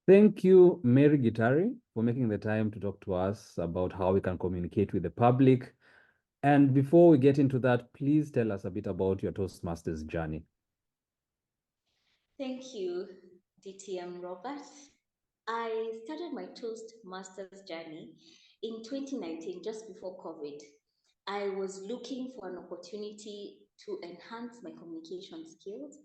Thank you, Mary Gitari, for making the time to talk to us about how we can communicate with the public. And before we get into that, please tell us a bit about your Toastmasters journey. Thank you, DTM Robert. I started my Toastmasters journey in 2019, just before COVID. I was looking for an opportunity to enhance my communication skills.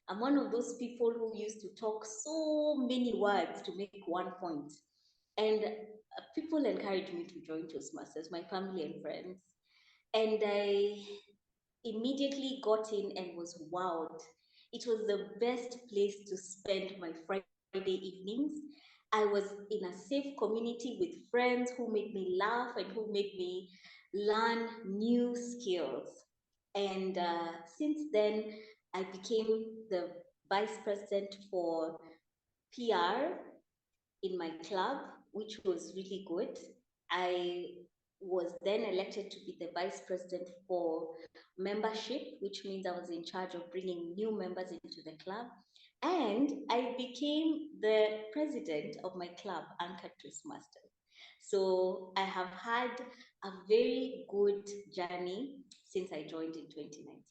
I'm one of those people who used to talk so many words to make one point. And people encouraged me to join Toastmasters, my family and friends. And I immediately got in and was wowed. It was the best place to spend my Friday evenings. I was in a safe community with friends who made me laugh and who made me learn new skills. And since then, I became the vice president for PR in my club, which was really good. I was then elected to be the vice president for membership, which means I was in charge of bringing new members into the club. And I became the president of my club, Anchor Toastmasters. So I have had a very good journey since I joined in 2019.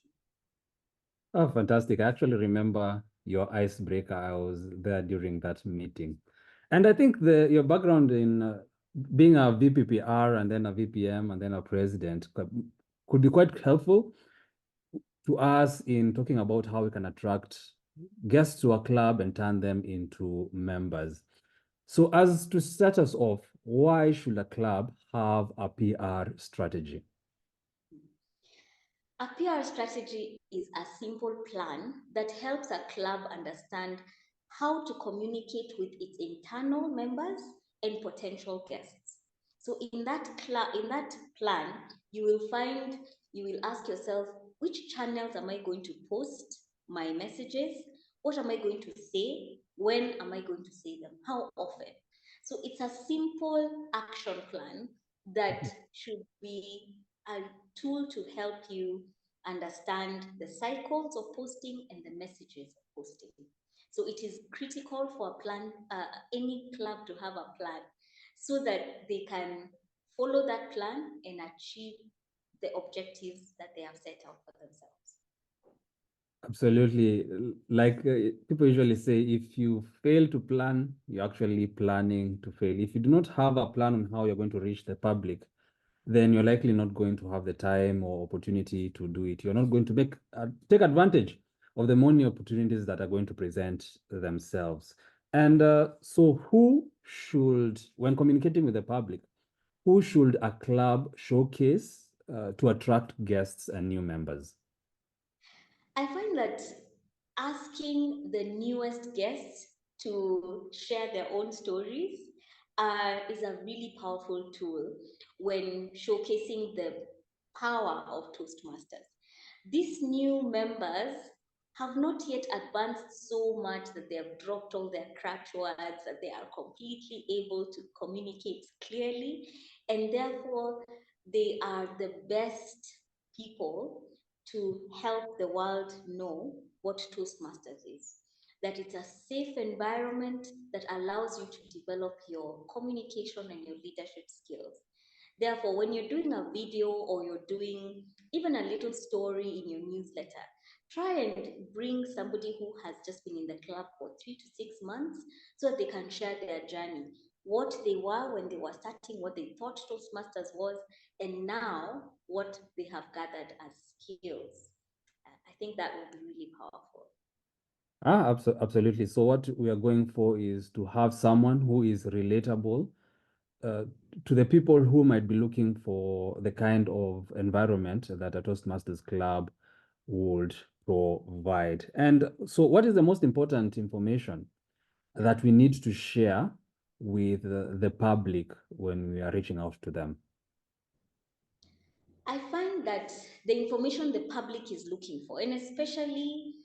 Oh, fantastic. I actually remember your icebreaker. I was there during that meeting. And I think your background in being a VPPR and then a VPM and then a president could be quite helpful to us in talking about how we can attract guests to our club and turn them into members. So as to start us off, why should a club have a PR strategy? A PR strategy is a simple plan that helps a club understand how to communicate with its internal members and potential guests. So in that plan, you will find you will ask yourself, which channels am I going to post my messages? What am I going to say? When am I going to say them? How often? So it's a simple action plan that should be a tool to help you understand the cycles of posting and the messages of posting. So it is critical for a plan, any club to have a plan so that they can follow that plan and achieve the objectives that they have set out for themselves. Absolutely. Like people usually say, if you fail to plan, you're actually planning to fail. If you do not have a plan on how you're going to reach the public, then you're likely not going to have the time or opportunity to do it. You're not going to take advantage of the many opportunities that are going to present themselves. And so when communicating with the public, who should a club showcase to attract guests and new members? I find that asking the newest guests to share their own stories is a really powerful tool when showcasing the power of Toastmasters. These new members have not yet advanced so much that they have dropped all their crutch words, that they are completely able to communicate clearly, and therefore they are the best people to help the world know what Toastmasters is. That it's a safe environment that allows you to develop your communication and your leadership skills. Therefore, when you're doing a video or you're doing even a little story in your newsletter, try and bring somebody who has just been in the club for 3 to 6 months so that they can share their journey, what they were when they were starting, what they thought Toastmasters was, and now what they have gathered as skills. I think that will be really powerful. Absolutely. So what we are going for is to have someone who is relatable uh, to the people who might be looking for the kind of environment that a Toastmasters club would provide. And so what is the most important information that we need to share with the public when we are reaching out to them? I find that the information the public is looking for, and especially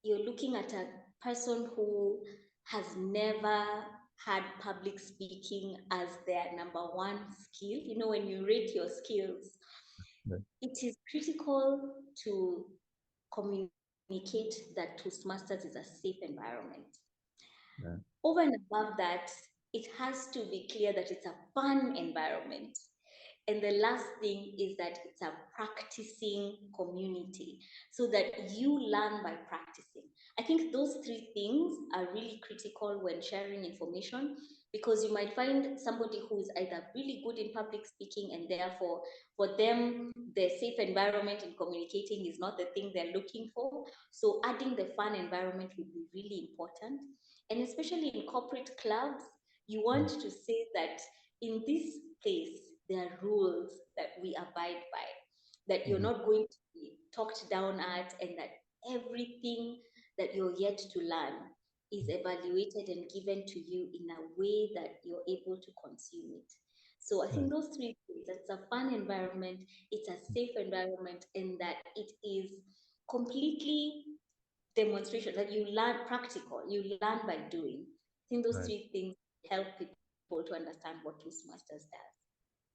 you're looking at a person who has never had public speaking as their number one skill. You know, when you rate your skills, Right. it is critical to communicate that Toastmasters is a safe environment. Yeah. Over and above that, it has to be clear that it's a fun environment. And the last thing is that it's a practicing community so that you learn by practicing. I think those three things are really critical when sharing information, because you might find somebody who is either really good in public speaking and therefore for them the safe environment in communicating is not the thing they're looking for. So adding the fun environment would be really important. And especially in corporate clubs, you want to say that in this place, there are rules that we abide by, that you're Mhm. not going to be talked down at, and that everything that you're yet to learn is evaluated and given to you in a way that you're able to consume it. So I think Right. those three things, it's a fun environment, it's a safe environment, and that it is completely demonstration, that you learn practical, you learn by doing. I think those Right. three things help people to understand what Toastmasters does.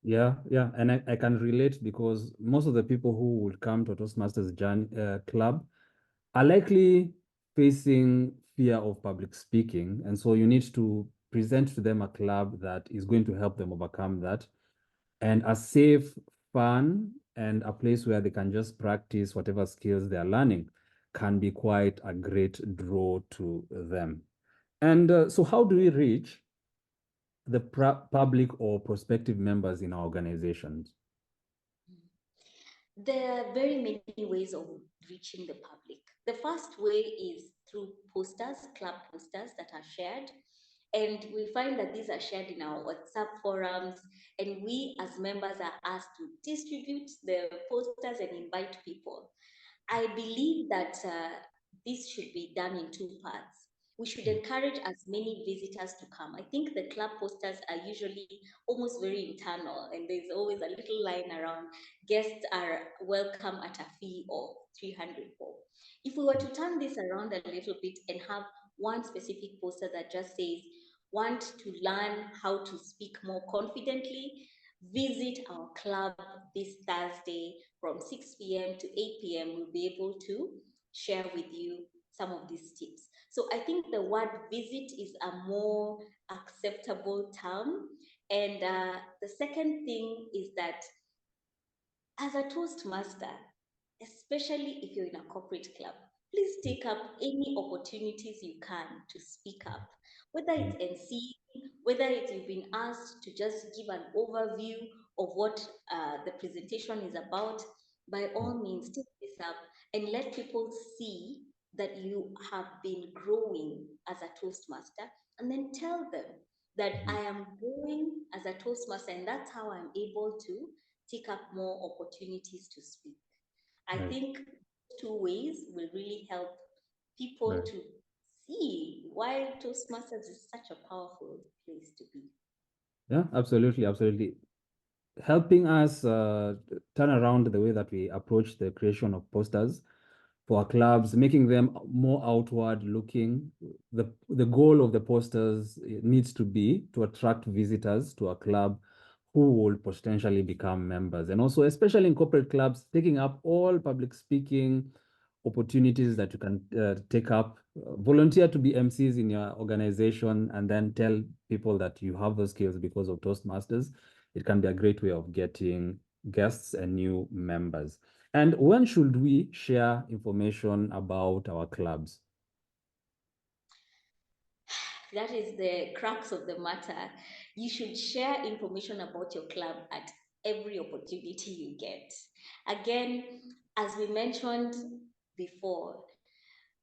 Yeah, yeah, and I can relate because most of the people who will come to a Toastmasters journey, club are likely facing fear of public speaking. And so you need to present to them a club that is going to help them overcome that, and a safe, fun, and a place where they can just practice whatever skills they are learning can be quite a great draw to them. And so how do we reach the public or prospective members in our organizations? There are very many ways of reaching the public. The first way is through posters, club posters that are shared. And we find that these are shared in our WhatsApp forums, and we as members are asked to distribute the posters and invite people. I believe that this should be done in two parts. We should encourage as many visitors to come. I think the club posters are usually almost very internal, and there's always a little line around guests are welcome at a fee of 300 bob. If we were to turn this around a little bit and have one specific poster that just says, want to learn how to speak more confidently, visit our club this Thursday from 6 p.m. to 8 p.m. We'll be able to share with you some of these tips. So I think the word visit is a more acceptable term. And the second thing is that as a Toastmaster, especially if you're in a corporate club, please take up any opportunities you can to speak up, whether it's MC, whether it's you've been asked to just give an overview of what the presentation is about. By all means, take this up and let people see that you have been growing as a Toastmaster, and then tell them that I am growing as a Toastmaster, and that's how I'm able to take up more opportunities to speak. I Right, think two ways will really help people right. to see why Toastmasters is such a powerful place to be. Yeah, absolutely, absolutely. Helping us turn around the way that we approach the creation of posters for our clubs, making them more outward looking. The goal of the posters needs to be to attract visitors to a club who will potentially become members. And also, especially in corporate clubs, taking up all public speaking opportunities that you can take up, volunteer to be MCs in your organization, and then tell people that you have those skills because of Toastmasters. It can be a great way of getting guests and new members. And when should we share information about our clubs? That is the crux of the matter. You should share information about your club at every opportunity you get. Again, as we mentioned before,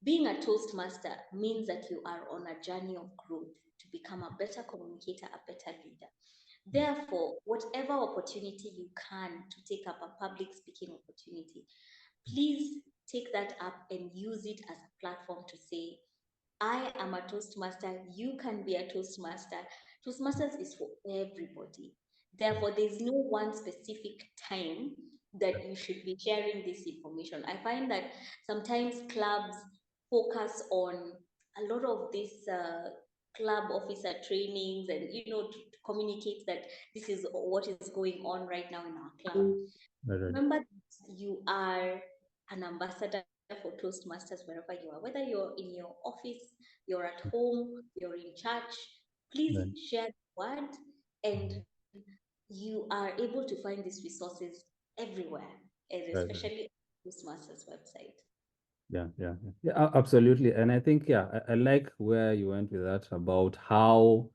being a Toastmaster means that you are on a journey of growth to become a better communicator, a better leader. Therefore, whatever opportunity you can to take up a public speaking opportunity, please take that up and use it as a platform to say, I am a Toastmaster, you can be a Toastmaster. Toastmasters is for everybody. Therefore, there's no one specific time that you should be sharing this information. I find that sometimes clubs focus on a lot of these club officer trainings and to communicate that this is what is going on right now in our club. Right, right. Remember that you are an ambassador for Toastmasters wherever you are, whether you're in your office, you're at home, you're in church. Please Right. share the word, and Mhm. you are able to find these resources everywhere, and Right, right. especially Toastmasters website. Yeah, absolutely. And I think, yeah, I like where you went with that about how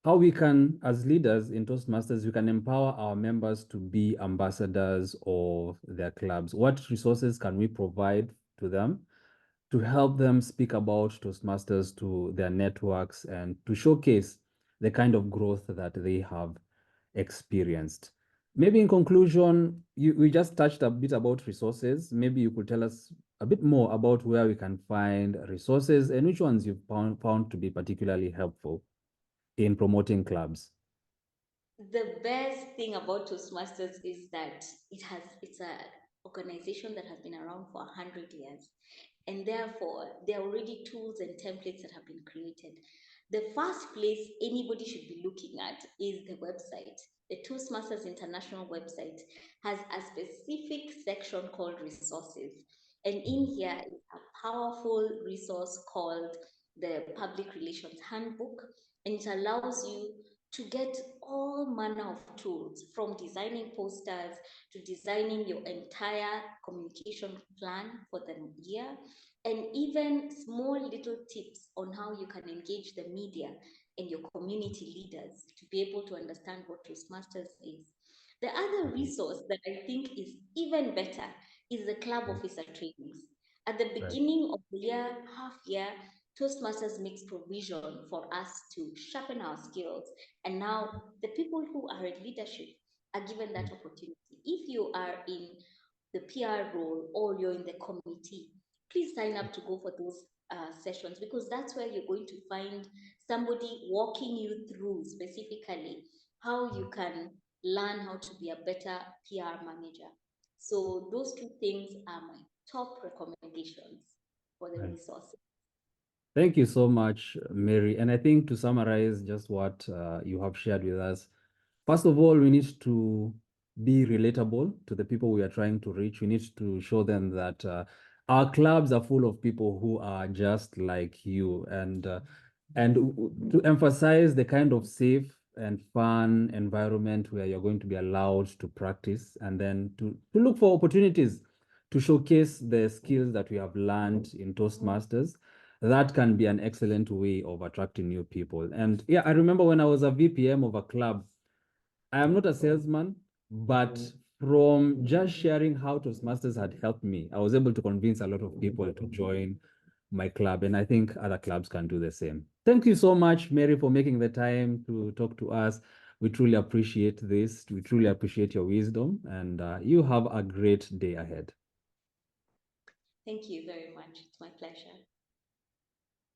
we can, as leaders in Toastmasters, we can empower our members to be ambassadors of their clubs. What resources can we provide to them to help them speak about Toastmasters to their networks and to showcase the kind of growth that they have experienced? Maybe in conclusion, we just touched a bit about resources. Maybe you could tell us a bit more about where we can find resources and which ones you've found to be particularly helpful in promoting clubs. The best thing about Toastmasters is that it's a organization that has been around for 100 years, and therefore there are already tools and templates that have been created. The first place anybody should be looking at is the website. The Toastmasters International website has a specific section called resources, and in here is a powerful resource called the Public Relations Handbook, and it allows you to get all manner of tools, from designing posters to designing your entire communication plan for the year, and even small little tips on how you can engage the media and your community leaders to be able to understand what Toastmasters is. The other Mhm. resource that I think is even better is the club Right, officer trainings. At the right, beginning of the year, half year, Toastmasters makes provision for us to sharpen our skills. And now the people who are in leadership are given that opportunity. If you are in the PR role or you're in the committee, please sign up to go for those sessions, because that's where you're going to find somebody walking you through specifically how you can learn how to be a better PR manager. So those two things are my top recommendations for the right. resources. Thank you so much, Mary. And I think to summarize just what you have shared with us, first of all, we need to be relatable to the people we are trying to reach. We need to show them that our clubs are full of people who are just like you, and to emphasize the kind of safe and fun environment where you're going to be allowed to practice, and then to look for opportunities to showcase the skills that we have learned in Toastmasters. That can be an excellent way of attracting new people. And yeah, I remember when I was a VPM of a club, I am not a salesman, but from just sharing how Toastmasters had helped me, I was able to convince a lot of people to join my club. And I think other clubs can do the same. Thank you so much, Mary, for making the time to talk to us. We truly appreciate this. We truly appreciate your wisdom. And you have a great day ahead. Thank you very much. It's my pleasure.